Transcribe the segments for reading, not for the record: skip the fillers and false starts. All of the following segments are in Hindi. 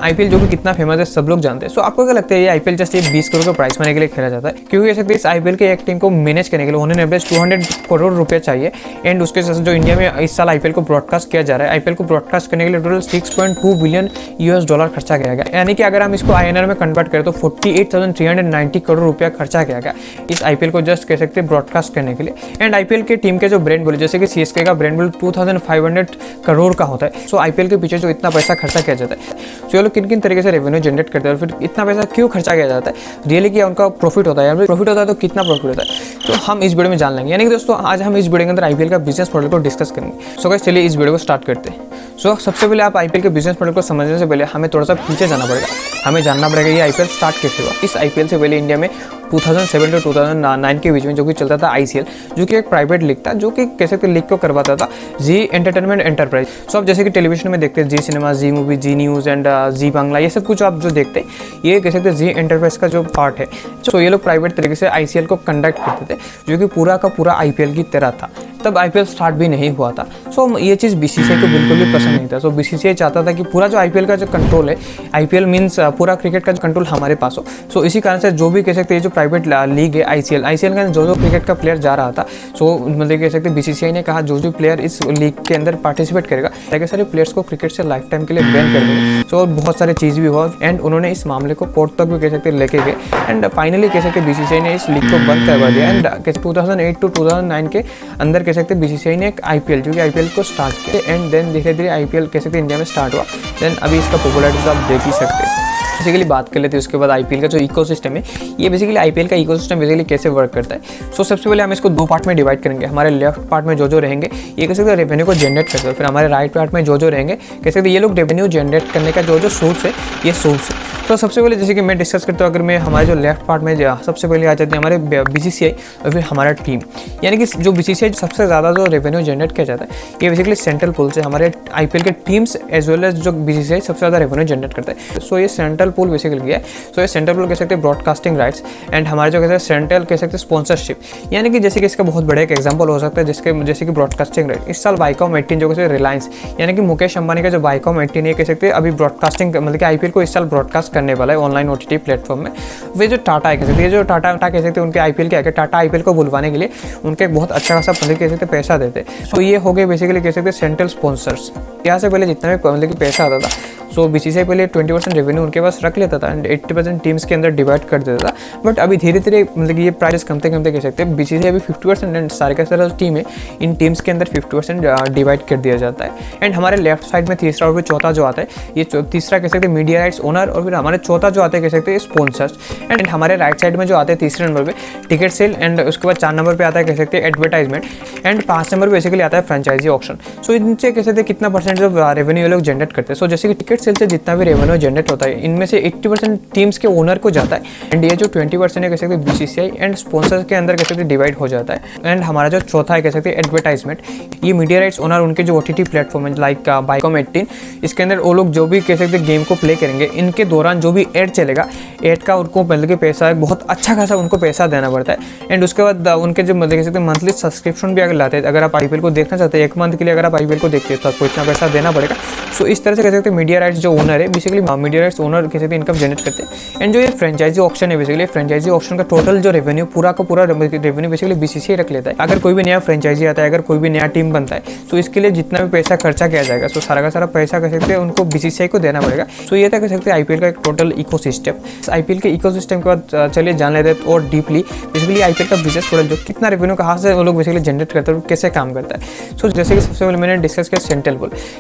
आईपीएल जो कि कितना फेमस है सब लोग जानते हैं। सो आपको क्या लगता है ये आईपीएल जस्ट ये 20 करोड़ का प्राइस मनी के लिए खेला जाता है? क्योंकि कह सकते हैं इस आईपीएल के एक टीम को मैनेज करने के लिए उन्होंने एवरेज 200 करोड़ रुपये चाहिए। एंड उसके साथ जो इंडिया में इस साल आईपीएल को ब्रॉडकास्ट किया जा रहा है, आईपीएल को ब्रॉडकास्ट करने के लिए टोटल 6.2 बिलियन US$ खर्चा किया गया। यानी कि अगर हम इसको INR में कन्वर्ट करें तो 48,390 करोड़ रुपया खर्चा किया गया इस आईपीएल को जस्ट कह सकते हैं ब्रॉडकास्ट करने के लिए। एंड आईपीएल के टीम के जो ब्रांड वैल्यू जैसे कि CSK का ब्रांड वैल्यू 2500 करोड़ का होता है। सो आईपीएल के पीछे जो इतना पैसा खर्चा किया जाता है, सो ये लोग किन किन तरीके से रेवेन्यू जनरेट करते हैं और फिर इतना पैसा क्यों खर्चा किया जाता है, रियली क्या उनका प्रॉफिट होता है, या प्रॉफिट होता है तो कितना प्रॉफिट होता है, तो हम इस वीडियो में जान लेंगे। यानी कि दोस्तों आज हम इस वीडियो के अंदर आईपीएल का बिजनेस मॉडल को डिस्कस करेंगे। सो गाइस चलिए इस वीडियो को स्टार्ट करते हैं। सो सबसे पहले आप आईपीएल के बिजनेस मॉडल को समझने से पहले हमें थोड़ा सा पीछे जाना पड़ेगा। हमें जानना पड़ेगा ये आईपीएल स्टार्ट कैसे हुआ। इस आईपीएल से पहले इंडिया में 2007 to 2009 के बीच में जो कि चलता था ICL, जो कि एक प्राइवेट लीग था, जो कि कह सकते लीग को करवाता था जी एंटरटेनमेंट एंटरप्राइज। सो आप जैसे कि टेलीविजन में देखते हैं Zee Cinema, Zee Movie, Zee News and Zee Bangla, ये सब कुछ आप जो देखते हैं ये कह सकते हैं जी एंटरप्राइज का जो पार्ट है। सो ये लोग प्राइवेट तरीके से ICL को कंडक्ट करते थे, जो कि पूरा का पूरा IPL की तरह था। तब IPL स्टार्ट भी नहीं हुआ था। सो ये चीज़ BCCI को बिल्कुल भी पसंद नहीं था। सो BCCI चाहता था कि पूरा जो IPL का जो कंट्रोल है, IPL मीन्स पूरा क्रिकेट का जो कंट्रोल हमारे पास हो। सो इसी कारण से जो भी कह सकते हैं जो प्राइवेट लीग है ICL का जो क्रिकेट का प्लेयर जा रहा था, सो मतलब कह सकते BCCI ने कहा जो प्लेयर इस लीग के अंदर पार्टिसिपेट करेगा ताकि सारे प्लेयर्स को क्रिकेट से लाइफ टाइम के लिए बैन कर देंगे। सो बहुत सारी चीज़ भी हुआ एंड उन्होंने इस मामले को कोर्ट तक भी कह सकते लेके गए एंड फाइनली कह सकते BCCI ने इस लीग को बंद करवा दिया। एंड 2008 to 2009 के अंदर कह सकते BCCI ने एक IPL जो कि IPL को स्टार्ट किया एंड देन धीरे धीरे IPL कह सकते इंडिया में स्टार्ट हुआ। देन अभी इसका पॉपुलैरिटी तो आप देख ही सकते हैं। बेसिकली बात कर लेते हैं उसके बाद IPL का जो इकोसिस्टम है, ये बेसिकली IPL का इकोसिस्टम बेसिकली कैसे वर्क करता है। सो सबसे पहले हम इसको दो पार्ट में डिवाइड करेंगे। हमारे लेफ्ट पार्ट में जो रहेंगे ये कह सकते हैं रेवेन्यू को जनरेट करते हैं, फिर हमारे राइट पार्ट में जो रहेंगे कह सकते ये लोग रेवेन्यू जनरेट करने का जो सोर्स है, ये सोर्स है। तो सबसे पहले जैसे कि मैं डिस्कस करता हूँ, अगर मैं हमारे जो लेफ्ट पार्ट में सबसे पहले आ जाते हैं हमारे BCCI और फिर हमारा टीम। यानी कि जो BCCI सबसे ज़्यादा जो रेवेन्यू जनरेट किया जाता है ये बेसिकली सेंट्रल पूल से हमारे IPL के टीम्स एज वेल एज जो BCCI सबसे ज़्यादा रेवेन्यू जनरेट करता है। सो ये सेंट्रल पूल बेसिकली क्या है, सो ये सेंट्रल पूल कह सकते हैं ब्रॉडकास्टिंग राइट्स एंड हमारे जो कहते हैं सेंट्रल कह सकते हैं स्पॉन्सरशिप। यानी कि जैसे कि इसका बहुत बड़ा एक एग्जाम्पल हो सकता है जैसे कि ब्रॉडकास्टिंग राइट। इस साल Viacom 18 जो कहते हैं रिलायंस यानी कि मुकेश अंबानी का जो Viacom 18 ये कह सकते हैं अभी ब्रॉडकास्टिंग मतलब कि IPL को इस साल ब्रॉडकास्ट करने वाला है ऑनलाइन OTT प्लेटफॉर्म में। वे जो टाटा है कह सकते हैं, जो टाटा कह सकते हैं उनके IPL के आगे टाटा IPL को बुलवाने के लिए उनके बहुत अच्छा खासा कह सकते पैसा देते। सो ये हो गए बेसिकली कह सकते सेंट्रल स्पॉन्सर्स। यहाँ से पहले जितना भी मतलब कि पैसा आता था, सो BCCI पहले 20% रेवेन्यू उनके पास रख लेता था एंड 80% टीम्स के अंदर डिवाइड कर देता था। बट अभी धीरे धीरे मतलब कि ये प्राइस कमते कह सकते हैं BCCI अभी 50% एंड सारे का सारा टीम है इन टीम्स के अंदर 50% डिवाइड कर दिया जाता है। एंड हमारे लेफ्ट साइड में तीसरा और फिर चौथा जो आता है, ये तीसरा कह सकते हैं मीडिया राइट्स ओनर और फिर हमारे चौथा जो आते हैं कह सकते हैं स्पॉन्सर्स। एंड हमारे राइट साइड में जो आते हैं तीसरे नंबर पे टिकट सेल एंड उसके बाद 4 नंबर पे आता है कह सकते हैं एडवर्टाइजमेंट एंड 5 नंबर पे बेसिकली आता है फ्रेंचाइजी ऑक्शन। सो इनसे कह सकते हैं कितना परसेंट जो रेवेन्यू ये लोग जनरेट करते हैं। सो जैसे कि टिकट सेल से जितना भी रेवेन्यू जनरेट होता है इनमें से 80% टीम्स के ओनर को जाता है एंड ये जो 20% है कह सकते हैं BCCI एंड स्पॉन्सर्स के अंदर कह सकते हैं डिवाइड हो जाता है। एंड हमारा जो चौथा है कह सकते हैं एडवर्टाइजमेंट, ये मीडिया राइट्स ओनर उनके जो OTT प्लेटफॉर्म है लाइक Viacom 18, इसके अंदर वो लोग जो भी कह सकते हैं गेम को प्ले करेंगे इनके दौरान जो भी एड चलेगा, एड का उनको मतलब कि पैसा बहुत अच्छा खासा उनको पैसा देना पड़ता है। एंड उसके बाद उनके जो मतलब कह सकते हैं मंथली सब्सक्रिप्शन भी अगर लाते हैं, अगर आप IPL को देखना चाहते हैं 1 मंथ के लिए अगर आप IPL को देखते हैं तो आपको इतना पैसा देना पड़ेगा। सो इस तरह से कह सकते हैं मीडिया राइट्स जो ओनर है बेसिकली मीडिया राइट्स ओनर कह सकते हैं इनकम जनरेट करते हैं। एंड जो ये फ्रेंचाइजी ऑक्शन है बेसिकली फ्रेंचाइजी ऑक्शन का टोटल जो रेवेन्यू पूरा का पूरा रेवेन्यू बेसिकली BCCI रख लेता है। अगर कोई भी नया फ्रेंचाइजी आता है, अगर कोई भी नया टीम बनता है, तो इसके लिए जितना भी पैसा खर्चा किया जाएगा सो सारा का सारा पैसा कह सकते हैं उनको BCCI को देना पड़ेगा। सो ये था कह सकते हैं IPL का एक टोटल इकोसिस्टम। इस IPL के इकोसिस्टम के बाद चलिए जान लेते हैं और डीपली बेसिकली IPL का बिजनेस मॉडल जो कितना रेवेन्यू कहाँ से वो लोग बेसिकली जनरेट करते हैं और कैसे काम करता है। सो जैसे कि सबसे पहले मैंने डिस्कस किया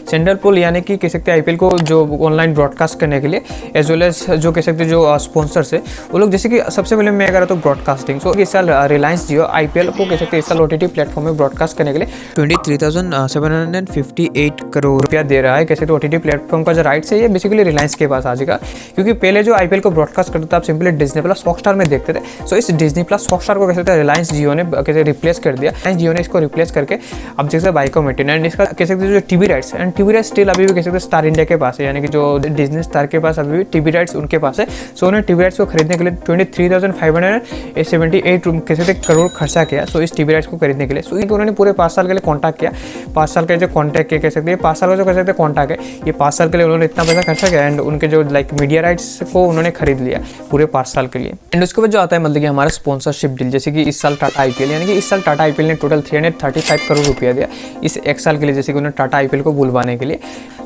सेंट्रल पूल यानी कि कह सकते हैं IPL को जो ऑनलाइन ब्रॉडकास्ट करने के लिए एज वेल एज जो कह सकते हैं जो स्पॉन्सर्स है वो लोग, जैसे कि सबसे पहले मैं अगर तो ब्रॉडकास्टिंग। सो इस साल रिलायंस जियो IPL को कह सकते हैं इस साल OTT प्लेटफॉर्म में ब्रॉडकास्ट करने के लिए 23,758 करोड़ रुपया दे रहा है। कह सकते OTT प्लेटफॉर्म का जो राइट्स है ये बेसिकली रिलायंस के पास आ जाएगा, क्योंकि पहले जो IPL को ब्रॉडकास्ट करता था आप सिंपली Disney+ हॉटस्टार में देखते थे। सो इस Disney+ हॉटस्टार को कह सकते हैं रिलायंस जियो ने कैसे रिप्लेस कर दिया। रिलायंस जियो ने इसको रिप्लेस करके अब जैसे Viacom 18 एंड इसका कह सकते हैं जो TV rights and TV rights still अभी भी कह सकते हैं स्टार इंडिया के पास है। यानी कि जो डिज्नी स्टार के पास अभी भी टीवी राइट्स उनके पास है। सो उन्होंने टीवी राइट्स को खरीदने के लिए 23,578 कैसे करोड़ खर्चा किया सो इस टीवी राइट्स को खरीदने के लिए। सो उन्होंने पूरे 5 साल के लिए कॉन्ट्रैक्ट किया। 5 साल का जो कॉन्ट्रैक्ट किया कह सकते हैं, 5 साल का जो कह सकते हैं कॉन्ट्रैक्ट है, ये 5 साल के लिए उन्होंने इतना पैसा खर्चा किया एंड उनके जो लाइक मीडिया राइट्स को उन्होंने खरीद लिया पूरे 5 साल के लिए। एंड उसके बाद जो आता है मतलब कि हमारा स्पॉन्सरशिप डील, जैसे कि इस साल टाटा आईपीएल, यानी कि इस साल टाटा आईपीएल ने टोटल 335 करोड़ रुपया दिया इस एक साल के लिए, जैसे कि उन्होंने टाटा आईपीएल को बुलवाने के लिए।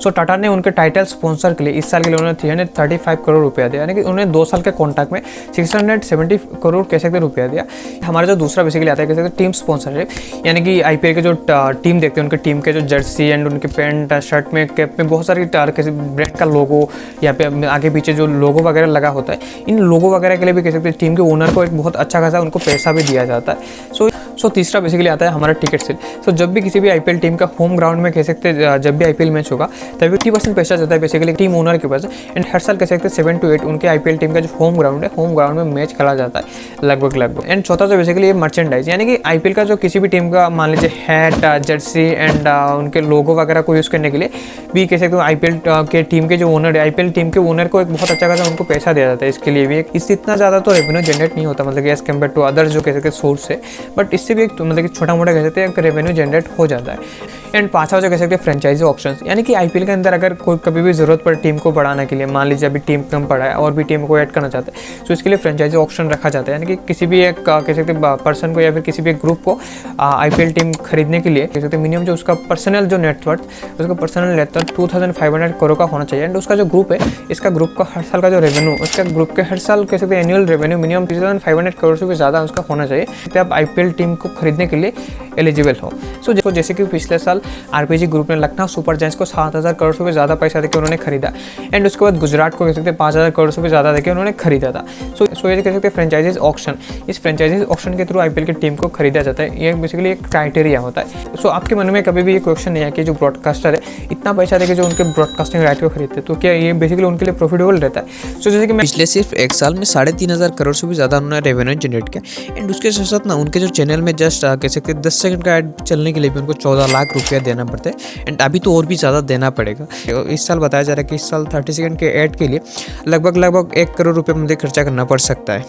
सो टाटा ने उनके टाइटल स्पॉन्सर के लिए इस साल के लिए उन्होंने 335 करोड़ रुपया दिया, यानी कि उन्होंने 2 साल के कॉन्ट्रैक्ट में 670 करोड़ कह सकते रुपया दिया। हमारा जो दूसरा बेसिकली आता है कह सकते टीम स्पॉन्सरशिप, यानी कि आईपीएल के जो टीम देखते हैं उनके टीम के जो जर्सी एंड उनके पैंट शर्ट में कैप में बहुत सारी किसी ब्रांड का लोगो या पे आगे पीछे जो लोगो वगैरह लगा होता है, इन लोगो वगैरह के लिए भी कह सकते हैं टीम के ओनर को एक बहुत अच्छा खासा उनको पैसा भी दिया जाता है। सो तीसरा बेसिकली आता है हमारा टिकट सेल। सो जब भी किसी भी आईपीएल टीम का होम ग्राउंड में कह सकते हैं जब भी आईपीएल मैच होगा तभी 50% पैसा जाता है बेसिकली टीम ओनर के पास। एंड हर साल कह सकते हैं 7 to 8 उनके आईपीएल टीम का जो होम ग्राउंड है, होम ग्राउंड में मैच खेला जाता है लगभग। एंड चौथा जो बेसिकली ये मर्चेंडाइज, यानी कि आईपीएल का जो किसी भी टीम का मान लीजिए हैट, जर्सी एंड उनके लोगो वगैरह को यूज़ करने के लिए भी कह सकते हो आईपीएल के टीम के जो ओनर है, आईपीएल टीम के ओनर को एक बहुत अच्छा खासा उनको पैसा दिया जाता है इसके लिए भी। इससे इतना ज़्यादा तो रेवेन्यू जनरेट नहीं होता मतलब एज कम्पेयर टू अदर्स जो कह सकते हैं सोर्स है, बट इससे भी एक मतलब कि छोटा मोटा कह सकते हैं रेवेन्यू जनरेट हो जाता है। एंड पांचवा जो कह सकते हैं फ्रेंचाइजी ऑप्शंस, यानी कि आईपीएल के अंदर अगर कोई कभी भी जरूरत पड़े टीम को बढ़ाने के लिए, मान लीजिए अभी टीम कम पड़ा है और भी टीम को ऐड करना चाहते हैं, तो इसके लिए फ्रेंचाइजी ऑप्शन रखा जाता है, यानी कि किसी भी एक कह सकते हैं पर्सन को या फिर किसी भी एक ग्रुप को आईपीएल टीम खरीदने के लिए कह सकते हैं मिनिमम जो उसका पर्सनल जो नेटवर्थ, उसका पर्सनल नेटवर्थ 2500 करोड़ का होना चाहिए। एंड उसका जो ग्रुप है, इसका ग्रुप का हर साल का जो रेवेन्यू, उसका ग्रुप के हर साल कह सकते हैं एनुअल रेवेन्यू मिनिमम 3500 करोड़ से भी ज़्यादा उसका होना चाहिए तो आप आईपीएल टीम को खरीदने के लिए एलिजिबल हो। सो जैसे कि पिछले साल आरपीजी ग्रुप ने लखनऊ सुपर जायंट्स को 7000 करोड़ से भी ज़्यादा पैसा देकर उन्होंने खरीदा। एंड उसके बाद गुजरात को कह सकते हैं 5000 करोड़ से भी ज़्यादा देकर उन्होंने खरीदा था। सो ये कह सकते हैं फ्रेंचाइजीज ऑक्शन, इस फ्रेंचाइजीज ऑक्शन के थ्रू आईपीएल की टीम को खरीदा जाता है। ये बेसिकली एक क्राइटेरिया होता है। सो आपके मन में कभी भी ये क्वेश्चन नहीं है कि जो ब्रॉडकास्टर है इतना पैसा देकर जो उनके ब्रॉडकास्टिंग राइट को खरीदते हैं तो क्या ये बेसिकली उनके लिए प्रॉफिटेबल रहता है। सो जैसे कि पिछले सिर्फ एक साल में 3500 करोड़ से भी ज़्यादा उन्होंने रेवेन्यू जनरेट किया। एंड उसके साथ साथ ना उनके जो चैनल में जस्ट कह सकते हैं 10 सेकंड का ऐड चलने के लिए भी उनको 14 लाख रुपया देना पड़ता है। एंड अभी तो और भी ज़्यादा देना पड़ेगा। इस साल बताया जा रहा है कि इस साल 30 सेकंड के ऐड के लिए लगभग 1 करोड़ रुपये मुझे खर्चा करना पड़ सकता है।